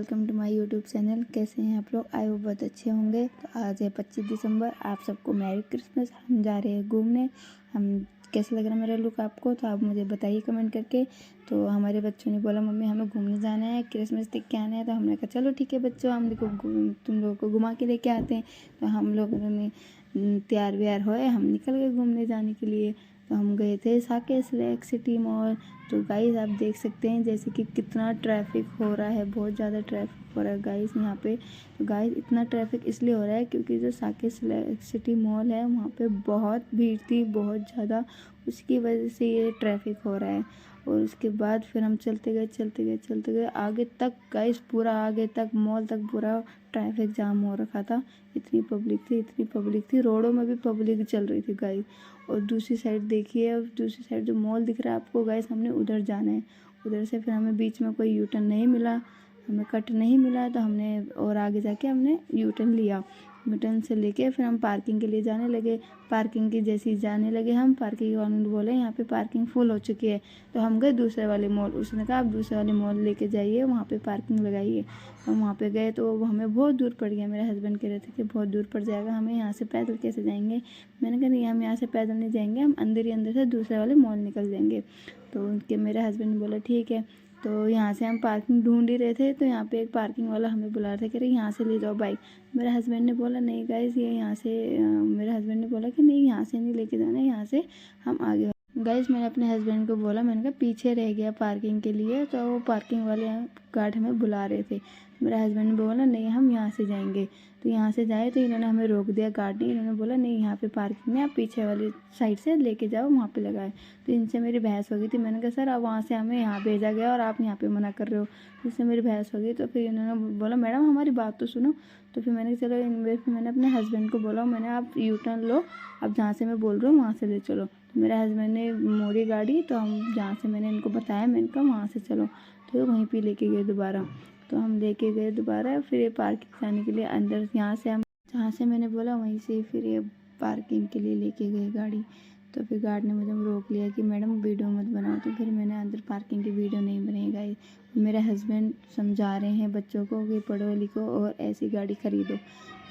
Welcome to my YouTube channel. कैसे हैं आप लोग? आई होप बहुत अच्छे होंगे। तो आज है 25 दिसंबर। आप सबको मैरी क्रिसमस। हम जा रहे हैं घूमने। हम कैसा लग रहा है मेरा लुक आपको? तो आप मुझे बताइए कमेंट करके। तो हमारे बच्चों ने बोला मम्मी हमें घूमने जाना है, क्रिसमस देख के आना है। तो हमने कहा चलो ठीक है बच्चों, हम देखो तुम लोगों को घुमा के लेके आते हैं। तो हम लोगों ने तैयार व्यार होए, हम निकल गए घूमने जाने के लिए। तो हम गए थे साकेत लेक सिटी मॉल। तो गाइस आप देख सकते हैं जैसे कि कितना ट्रैफिक हो रहा है, बहुत ज़्यादा ट्रैफिक हो रहा है गाइस यहाँ पे। तो गाइस इतना ट्रैफिक इसलिए हो रहा है क्योंकि जो साकेत लेक सिटी मॉल है वहाँ पे बहुत भीड़ थी, बहुत ज़्यादा। उसकी वजह से ये ट्रैफिक हो रहा है। और उसके बाद फिर हम चलते गए आगे तक गाइस, पूरा आगे तक मॉल तक पूरा ट्रैफिक जाम हो रखा था। इतनी पब्लिक थी, रोडों में भी पब्लिक चल रही थी गाइस। और दूसरी साइड देखिए, अब दूसरी साइड जो मॉल दिख रहा है आपको गाइस, हमने उधर जाना है। उधर से फिर हमें बीच में कोई यू टर्न नहीं मिला, हमें कट नहीं मिला। तो हमने और आगे जाके हमने यू टर्न लिया। यू टर्न से लेके फिर हम पार्किंग के लिए जाने लगे। पार्किंग की जैसी जाने लगे हम, पार्किंग वाले ने बोले यहाँ पे पार्किंग फुल हो चुकी है। तो हम गए दूसरे वाले मॉल। उसने कहा आप दूसरे वाले मॉल लेके जाइए, वहाँ पे पार्किंग लगाइए। हम वहाँ पे गए तो हमें बहुत दूर पड़ गया। मेरे हस्बैंड कह रहे थे कि बहुत दूर पड़ जाएगा, हमें यहाँ से पैदल कैसे जाएंगे। मैंने कहा नहीं, हम यहाँ से पैदल नहीं जाएंगे, हम अंदर ही अंदर से दूसरे वाले मॉल निकल जाएंगे। तो उनके मेरे हस्बैंड ने बोला ठीक है। तो यहाँ से हम पार्किंग ढूंढ ही रहे थे, तो यहाँ पे एक पार्किंग वाला हमें बुला रहा था, कह रहे यहाँ से ले जाओ बाइक। मेरे हस्बैंड ने बोला नहीं गाइस, ये यहाँ से मेरे हस्बैंड ने बोला कि नहीं यहाँ से नहीं लेके जाना, यहाँ से हम आगे। गाइस मैंने अपने हस्बैंड को बोला, मैंने कहा पीछे रह गया पार्किंग के लिए। तो वो पार्किंग वाले गार्ड हमें बुला रहे थे। मेरे हस्बैंड ने बोला नहीं हम यहाँ से जाएंगे। तो यहाँ से जाए तो इन्होंने हमें रोक दिया गार्ड ने। इन्होंने बोला नहीं यहाँ पे पार्किंग में, आप पीछे वाली साइड से लेके जाओ, वहाँ पे लगाए। तो इनसे मेरी बहस हो गई थी। मैंने कहा सर अब वहाँ से हमें यहाँ भेजा गया और आप यहाँ पे मना कर रहे हो। इससे मेरी बहस हो गई। तो फिर इन्होंने बोला मैडम हमारी बात तो सुनो। तो फिर मैंने चलो मैंने अपने हस्बैंड को बोला, मैंने आप यू टर्न लो, अब जहाँ से मैं बोल रहा हूँ वहाँ से ले चलो। तो मेरे हस्बैंड ने मोड़ी गाड़ी, तो हम जहाँ से मैंने इनको बताया, मैंने कहा वहाँ से चलो। तो वहीं पे लेके गए दोबारा। तो हम लेके गए दोबारा, फिर ये पार्किंग जाने के लिए अंदर, यहाँ से हम जहाँ से मैंने बोला वहीं से फिर ये पार्किंग के लिए लेके गए गाड़ी। तो फिर गार्ड ने मुझे रोक लिया कि मैडम वीडियो मत बनाओ। तो फिर मैंने अंदर पार्किंग की वीडियो नहीं बनाई गाइस। मेरे हस्बैंड समझा रहे हैं बच्चों को कि पढ़ो लिखो और ऐसी गाड़ी खरीदो।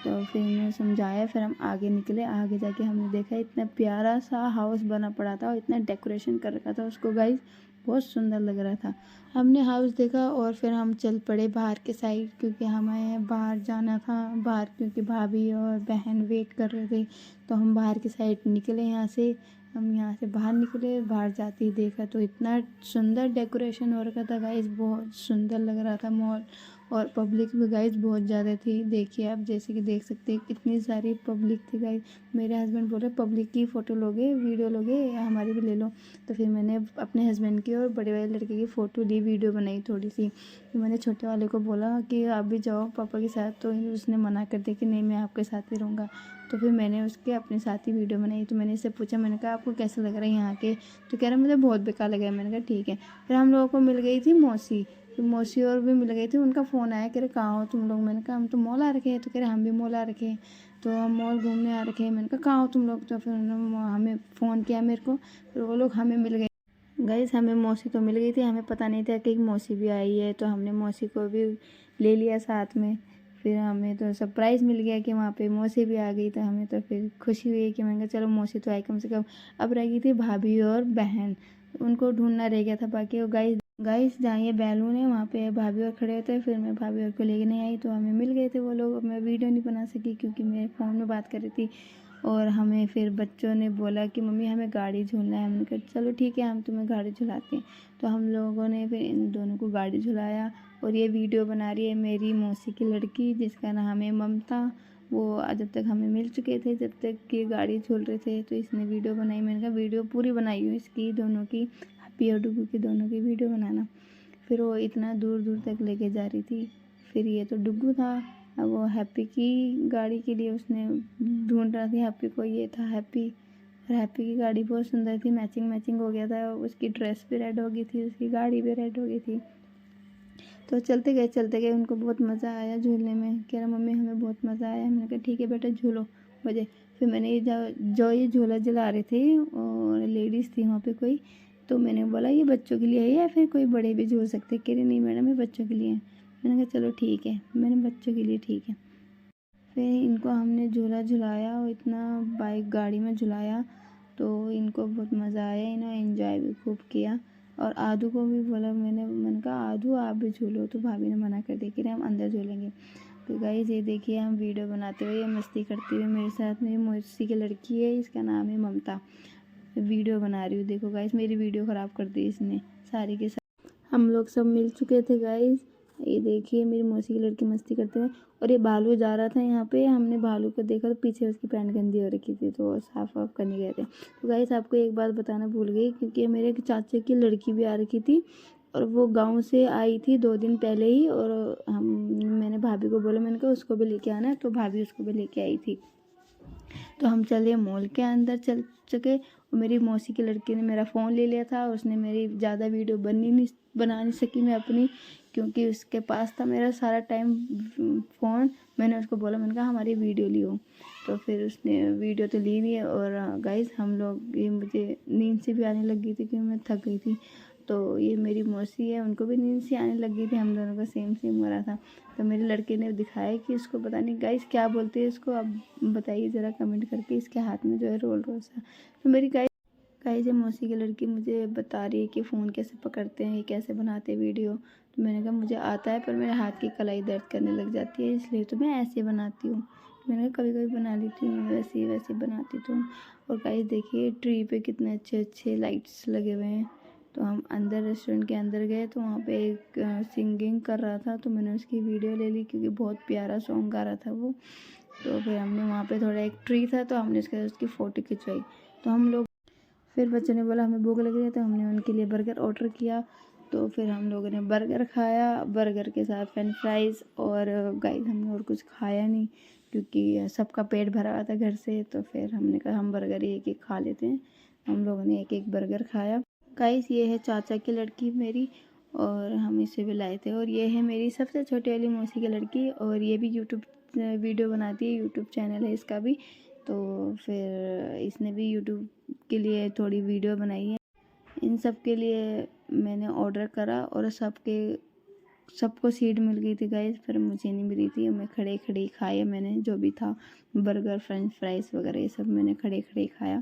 तो फिर उन्होंने समझाया, फिर हम आगे निकले। आगे जाके हमने देखा इतना प्यारा सा हाउस बना पड़ा था और इतना डेकोरेशन कर रखा था उसको गाइस, बहुत सुंदर लग रहा था। हमने हाउस देखा और फिर हम चल पड़े बाहर के साइड, क्योंकि हमें बाहर जाना था बाहर, क्योंकि भाभी और बहन वेट कर रहे थे। तो हम बाहर के साइड निकले यहाँ से। हम यहाँ से बाहर निकले, बाहर जाते ही देखा तो इतना सुंदर डेकोरेशन हो रखा था गाइस, बहुत सुंदर लग रहा था मॉल। और पब्लिक भी गाइस बहुत ज़्यादा थी। देखिए आप जैसे कि देख सकते हैं कितनी सारी पब्लिक थी गाइस। मेरे हस्बैंड बोले पब्लिक की फ़ोटो लोगे, वीडियो लोगे, हमारी भी ले लो। तो फिर मैंने अपने हस्बैंड की और बड़े वाले लड़के की फ़ोटो ली, वीडियो बनाई थोड़ी सी। फिर मैंने छोटे वाले को बोला कि आप भी जाओ पापा के साथ। तो उसने मना कर दिया कि नहीं मैं आपके साथ ही रहूँगा। तो फिर मैंने उसके अपने साथ ही वीडियो बनाई। तो मैंने इससे पूछा, मैंने कहा आपको कैसा लग रहा है यहाँ के? तो कह रहा मुझे बहुत बेकार लगा। मैंने कहा ठीक है। फिर हम लोगों को मिल गई थी मौसी। तो मौसी और भी मिल गई थी। उनका फ़ोन आया, कह रहे कहाँ हो तुम लोग? मैंने कहा हम तो मॉल आ रखे हैं। तो कह रहे हम भी मॉल आ रखे हैं, तो हम मॉल घूमने आ रखे हैं। मैंने कहा कहाँ हो तुम लोग? तो फिर उन्होंने हमें फ़ोन किया मेरे को, फिर वो लोग हमें मिल गए गाइस। हमें मौसी तो मिल गई थी, हमें पता नहीं था कि मौसी भी आई है। तो हमने मौसी को भी ले लिया साथ में। फिर हमें तो सरप्राइज़ मिल गया कि वहाँ पे मौसी भी आ गई। तो हमें तो फिर खुशी हुई कि मैंने कहा चलो मौसी तो आई कम से कम। अब रह गई थी भाभी और बहन, उनको ढूंढना रह गया था बाकी। वो गाइस जहाँ ये बैलून है वहाँ पे भाभी और खड़े होते हैं। फिर मैं भाभी और को लेके नहीं आई, तो हमें मिल गए थे वो लोग। मैं वीडियो नहीं बना सकी क्योंकि मेरे फ़ोन में बात कर रही थी। और हमें फिर बच्चों ने बोला कि मम्मी हमें गाड़ी झूलना है। हमने कहा चलो ठीक है, हम तुम्हें गाड़ी झुलाते हैं। तो हम लोगों ने फिर इन दोनों को गाड़ी झुलाया। और ये वीडियो बना रही है मेरी मौसी की लड़की, जिसका नाम है ममता। वो जब तक हमें मिल चुके थे, जब तक ये गाड़ी झूल रहे थे, तो इसने वीडियो बनाई। मैंने कहा वीडियो पूरी बनाई हूँ इसकी, दोनों की, हैप्पी और डुगू की, दोनों की वीडियो बनाना। फिर वो इतना दूर दूर तक लेके जा रही थी। फिर ये तो डुगू था, अब वो हैप्पी की गाड़ी के लिए उसने ढूंढ रहा था हैप्पी को। ये था हैप्पी। और हैप्पी की गाड़ी बहुत सुंदर थी, मैचिंग मैचिंग हो गया था। उसकी ड्रेस भी रेड हो गई थी, उसकी गाड़ी भी रेड हो गई थी। तो चलते गए, उनको बहुत मज़ा आया झूलने में। कह रहा मम्मी हमें बहुत मज़ा आया। मैंने कहा ठीक है बेटा झूलो मुझे। फिर मैंने ये जो ये झूला जला रहे थे और लेडीज़ थी वहाँ पे कोई, तो मैंने बोला ये बच्चों के लिए है या फिर कोई बड़े भी झूल सकते? कह रही नहीं मैडम ये बच्चों के लिए है। मैंने कहा चलो ठीक है, मेरे बच्चों के लिए ठीक है। फिर इनको हमने झूला झुलाया और इतना बाइक गाड़ी में झुलाया तो इनको बहुत मज़ा आया, इन्होंने एंजॉय भी खूब किया। और आदू को भी बोला, मैंने कहा आदू आप भी झूलो, तो भाभी ने मना कर दिया कि हम अंदर झूलेंगे। तो गाइस ये देखिए हम वीडियो बनाते हुए, ये मस्ती करते हुए मेरे साथ, मेरी मौसी की लड़की है, इसका नाम है ममता, वीडियो बना रही हूँ। देखो गाइस मेरी वीडियो ख़राब कर दी इसने सारी के सारी। हम लोग सब मिल चुके थे गाइस, ये देखिए मेरी मौसी की लड़की मस्ती करते हुए। और ये भालू जा रहा था यहाँ पे, हमने भालू को देखा तो पीछे उसकी पैंट गंदी हो रखी थी तो साफ वाफ करने गए थे। तो गाइस आपको एक बात बताना भूल गई, क्योंकि मेरे चाचे की लड़की भी आ रखी थी और वो गांव से आई थी 2 दिन पहले ही। और मैंने भाभी को बोला, मैंने कहा उसको भी लेके आना, तो भाभी उसको भी लेके आई थी। तो हम चले मॉल के अंदर चल चुके और मेरी मौसी की लड़की ने मेरा फ़ोन ले लिया था। उसने मेरी ज़्यादा वीडियो बना नहीं सकी मैं अपनी, क्योंकि उसके पास था मेरा सारा टाइम फ़ोन। मैंने उसको बोला, मैंने कहा हमारी वीडियो लियो, तो फिर उसने वीडियो तो ली भी है। और गाइस हम लोग, ये मुझे नींद से भी आने लगी थी क्योंकि मैं थक गई थी। तो ये मेरी मौसी है, उनको भी नींद सी आने लगी थी, हम दोनों का सेम हो रहा था। तो मेरे लड़के ने दिखाया कि इसको पता नहीं गाइस क्या बोलते हैं इसको, आप बताइए ज़रा कमेंट करके। इसके हाथ में जो है रोल रोल सा। तो मेरी गाइस ये मौसी की लड़की मुझे बता रही है कि फ़ोन कैसे पकड़ते हैं, कैसे बनाते हैं वीडियो। तो मैंने कहा मुझे आता है पर मेरे हाथ की कलाई दर्द करने लग जाती है, इसलिए तो मैं ऐसे बनाती हूँ। मैंने कहा कभी कभी बना लेती हूँ, वैसे वैसे बनाती तो हूँ। और गाइस देखिए ट्री पे कितने अच्छे अच्छे लाइट्स लगे हुए हैं। तो हम अंदर रेस्टोरेंट के अंदर गए तो वहाँ पे एक सिंगिंग कर रहा था, तो मैंने उसकी वीडियो ले ली क्योंकि बहुत प्यारा सॉन्ग गा रहा था वो। तो फिर हमने वहाँ पे थोड़ा एक ट्री था तो हमने उसकी फ़ोटो खिंचवाई। तो हम लोग, फिर बच्चों ने बोला हमें भूख लग रही है, तो हमने उनके लिए बर्गर ऑर्डर किया। तो फिर हम लोगों ने बर्गर खाया, बर्गर के साथ फ्रेंच फ्राइज़। और गाइस हमने और कुछ खाया नहीं क्योंकि सबका पेट भरा हुआ था घर से। तो फिर हमने कहा हम बर्गर ही एक एक खा लेते हैं। हम लोगों ने एक एक बर्गर खाया। गाइस ये है चाचा की लड़की मेरी, और हम इसे भी लाए थे। और ये है मेरी सबसे छोटी वाली मौसी की लड़की, और ये भी यूट्यूब वीडियो बनाती है, यूट्यूब चैनल है इसका भी। तो फिर इसने भी यूट्यूब के लिए थोड़ी वीडियो बनाई है। इन सब के लिए मैंने ऑर्डर करा और सबको सीट मिल गई थी गाइस, पर मुझे नहीं मिली थी। मैं खड़े खड़े खाए, मैंने जो भी था बर्गर फ्रेंच फ्राइज़ वगैरह ये सब मैंने खड़े खड़े खाया।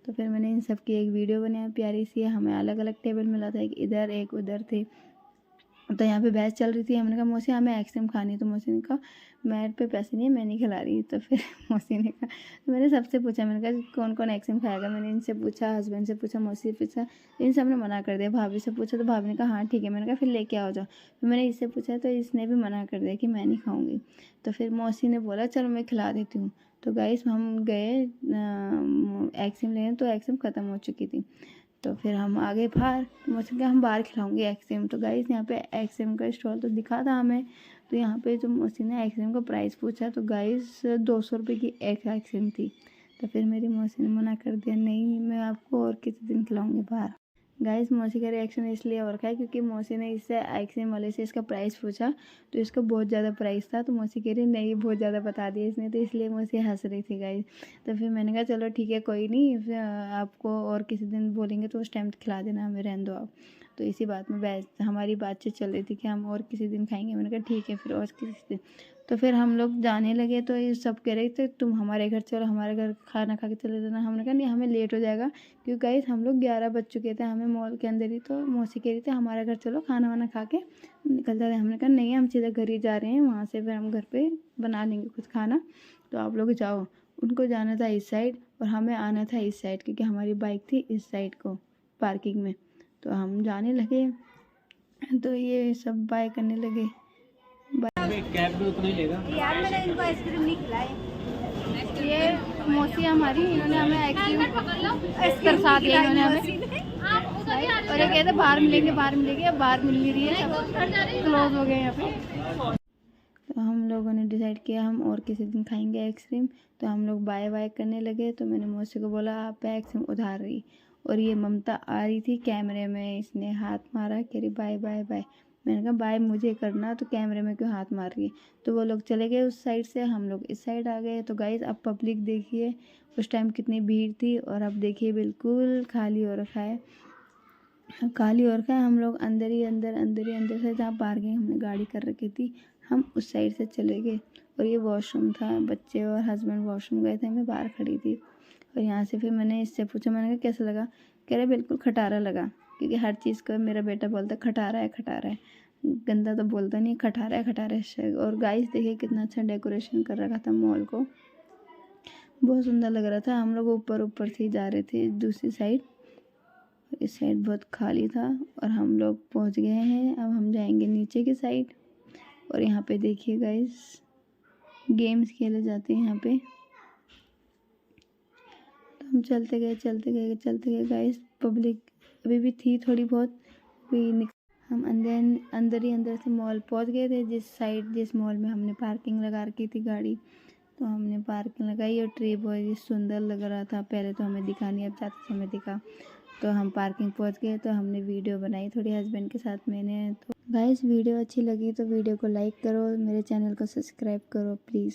तो फिर मैंने इन सब की एक वीडियो बनाई प्यारी सी। हमें अलग अलग टेबल मिला था, एक इधर एक उधर थे। तो यहाँ पे बहस चल रही थी। हमने कहा मौसी हमें आइसक्रीम खानी है, तो मौसी ने कहा मेरे पे पैसे नहीं है, मैं नहीं खिला रही। तो फिर मौसी ने कहा, तो मैंने सबसे पूछा, मैंने कहा कौन कौन आइसक्रीम खाएगा। मैंने इनसे पूछा, हस्बैंड से पूछा, मौसी से पूछा, इन सब ने मना कर दिया। भाभी से पूछा तो भाभी ने कहा हाँ ठीक है। मैंने कहा फिर लेके आओ जाओ। फिर मैंने इससे पूछा तो इसने भी मना कर दिया कि मैं नहीं खाऊँगी। तो फिर मौसी ने बोला चलो मैं खिला देती हूँ। तो गाइस हम गए आइसक्रीम लेने, तो आइसक्रीम ख़त्म हो चुकी थी। तो फिर हम आगे बाहर, तो मौसी कहा हम बाहर खिलाऊंगे आइसक्रीम। तो गाइस यहाँ पे आइसक्रीम का स्टॉल तो दिखा था हमें। तो यहाँ पे जो मौसी ने आइसक्रीम का प्राइस पूछा तो गाइस 200 रुपये की एक आइसक्रीम थी। तो फिर मेरी मौसी ने मना कर दिया, नहीं मैं आपको और किसी दिन खिलाऊंगी बाहर। गाइस मौसी का रिएक्शन इसलिए और रखा है क्योंकि मौसी ने इससे आइसक्रीम वाले से इसका प्राइस पूछा तो इसका बहुत ज़्यादा प्राइस था। तो मौसी कह रही नहीं बहुत ज़्यादा बता दिया इसने, तो इसलिए मौसी हंस रही थी गाइस। तो फिर मैंने कहा चलो ठीक है कोई नहीं, फिर आपको और किसी दिन बोलेंगे तो उस टाइम खिला देना, हमें रहने दो आप। तो इसी बात में हमारी बातचीत चल रही थी कि हम और किसी दिन खाएंगे। मैंने कहा ठीक है फिर और किसी दिन। तो फिर हम लोग जाने लगे तो ये सब कह रहे थे तुम हमारे घर चलो, हमारे घर खाना खा के चले जाना। हमने कहा नहीं हमें लेट हो जाएगा, क्योंकि गाइस हम लोग 11 बज चुके थे हमें मॉल के अंदर ही। तो मौसी कह रही थी हमारे घर चलो, खाना वाना खा के निकल जाते। हमने कहा नहीं हम सीधा घर ही जा रहे हैं, वहाँ से फिर हम घर पे बना लेंगे कुछ खाना, तो आप लोग जाओ। उनको जाना था इस साइड और हमें आना था इस साइड, क्योंकि हमारी बाइक थी इस साइड को पार्किंग में। तो हम जाने लगे तो ये सब बाय करने लगे। कैब भी उतना ही लेगा यार मैंने इनको आइसक्रीम नहीं खिलाई। ये मौसी हमारी, इन्होंने हमें आइसक्रीम बरसा दिया इन्होंने हमें। और ये कहते बाहर मिलेंगे बाहर मिलेंगे, अब बाहर मिल नहीं रही है, सब क्लोज हो गए यहाँ पे। तो हम लोगों ने डिसाइड किया हम और किसी दिन खाएंगे आइसक्रीम। तो हम लोग बाय बाय करने लगे। तो मैंने मौसी को बोला आप आइसक्रीम उधार रही। और ये ममता आ रही थी कैमरे में, इसने हाथ मारा कह रही बाय बाय बाय। मैंने कहा बाय मुझे करना, तो कैमरे में क्यों हाथ मार रही है। तो वो लोग चले गए उस साइड से, हम लोग इस साइड आ गए। तो गाइस अब पब्लिक देखिए उस टाइम कितनी भीड़ थी और अब देखिए बिल्कुल खाली हो रखा है। काली और क्या, हम लोग अंदर ही अंदर से जहाँ पार्किंग हमने गाड़ी कर रखी थी हम उस साइड से चले गए। और ये वॉशरूम था, बच्चे और हस्बैंड वॉशरूम गए थे, मैं बाहर खड़ी थी। और यहाँ से फिर मैंने इससे पूछा, मैंने कहा कैसा लगा? कह रहे बिल्कुल खटारा लगा, क्योंकि हर चीज़ को मेरा बेटा बोलता खटारा है, गंदा तो बोलता नहीं, खटारा है। और गाइस देखिए कितना अच्छा डेकोरेशन कर रखा था मॉल को, बहुत सुंदर लग रहा था। हम लोग ऊपर से ही जा रहे थे दूसरी साइड, इस साइड बहुत खाली था। और हम लोग पहुंच गए हैं, अब हम जाएंगे नीचे की साइड। और यहाँ पे देखिए गाइस गेम्स खेले जाते हैं यहाँ पे। तो हम चलते गए गाइस। पब्लिक अभी भी थी थोड़ी बहुत, हम अंदर से मॉल पहुंच गए थे, जिस मॉल में हमने पार्किंग लगा रखी थी गाड़ी। तो हमने पार्किंग लगाई और ट्री बहुत ही सुंदर लग रहा था। पहले तो हमें दिखा नहीं, अब जाते समय दिखा। तो हम पार्किंग पहुंच गए, तो हमने वीडियो बनाई थोड़ी हस्बैंड के साथ मैंने। तो गाइस वीडियो अच्छी लगी तो वीडियो को लाइक करो, मेरे चैनल को सब्सक्राइब करो प्लीज़।